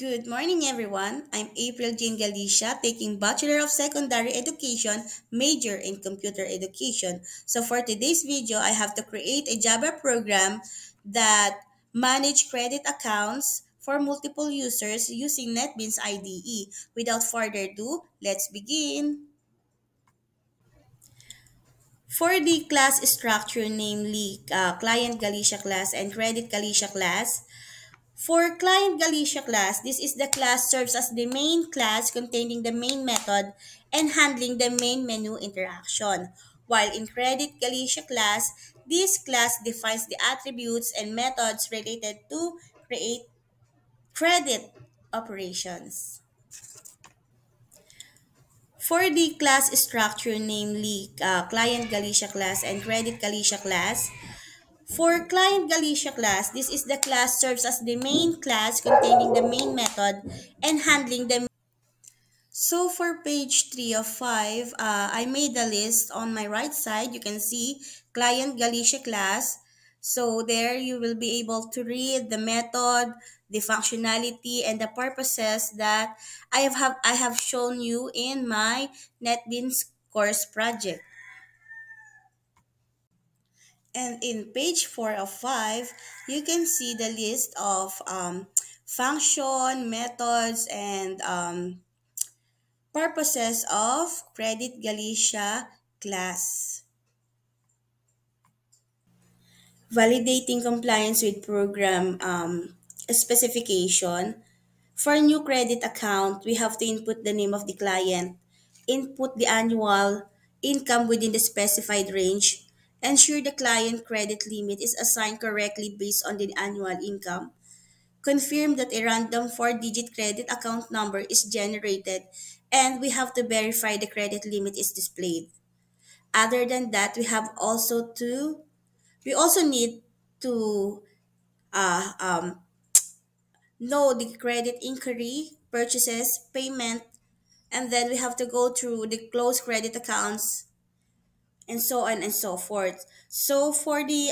Good morning, everyone. I'm April Jane Galicia, taking Bachelor of Secondary Education, major in Computer Education. So for today's video, I have to create a Java program that manage credit accounts for multiple users using NetBeans IDE. Without further ado, let's begin. For the class structure, namely Client Galicia class and Credit Galicia class, for Client Galicia class, this is the class serves as the main class containing the main method and handling the main menu interaction. While in Credit Galicia class, this class defines the attributes and methods related to create credit operations. For the class structure, namely Client Galicia class and Credit Galicia class, for Client Galicia class, this is the class serves as the main class containing the main method and handling the. So for page 3 of 5, I made a list on my right side. You can see Client Galicia class. So there you will be able to read the method, the functionality, and the purposes that I have shown you in my NetBeans course project. And in page 4 of 5, you can see the list of function, methods, and purposes of Credit Galicia class. Validating compliance with program specification. For new credit account, we have to input the name of the client, input the annual income within the specified range, ensure the client credit limit is assigned correctly based on the annual income, confirm that a random 4-digit credit account number is generated, and we have to verify the credit limit is displayed. Other than that, we also need to uh, um, know the credit inquiry, purchases, payment, and then we have to go through the closed credit accounts and so on and so forth. So for the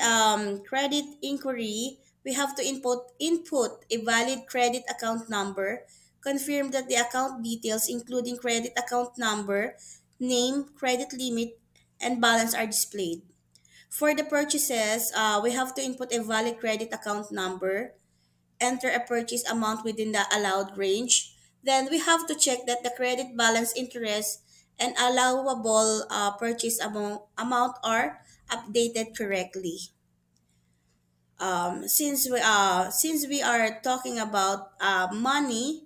credit inquiry, we have to input a valid credit account number, confirm that the account details including credit account number, name, credit limit, and balance are displayed. For the purchases, we have to input a valid credit account number, enter a purchase amount within the allowed range. Then we have to check that the credit balance, interest, and allowable purchase amount are updated correctly. Since we are talking about money,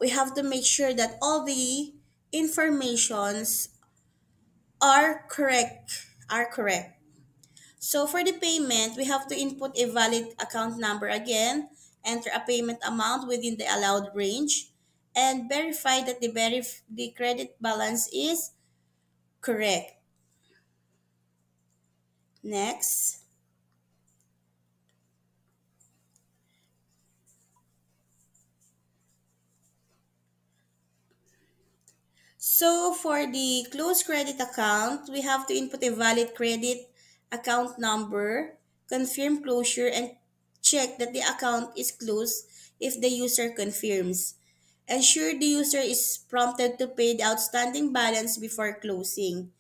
we have to make sure that all the informations are correct. So for the payment, we have to input a valid account number again, enter a payment amount within the allowed range, and verify that the credit balance is correct. Next. So for the closed credit account, we have to input a valid credit account number, confirm closure, and check that the account is closed if the user confirms. Ensure the user is prompted to pay the outstanding balance before closing.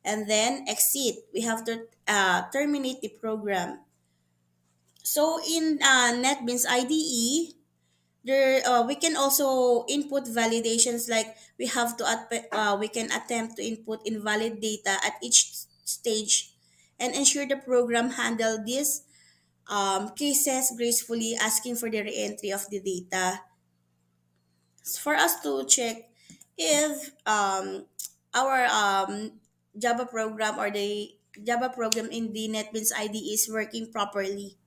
And then exit. We have to terminate the program. So in NetBeans IDE, we can also input validations like we can attempt to input invalid data at each stage and ensure the program handle these cases gracefully, asking for the reentry of the data for us to check if our Java program or the Java program in the NetBeans IDE is working properly.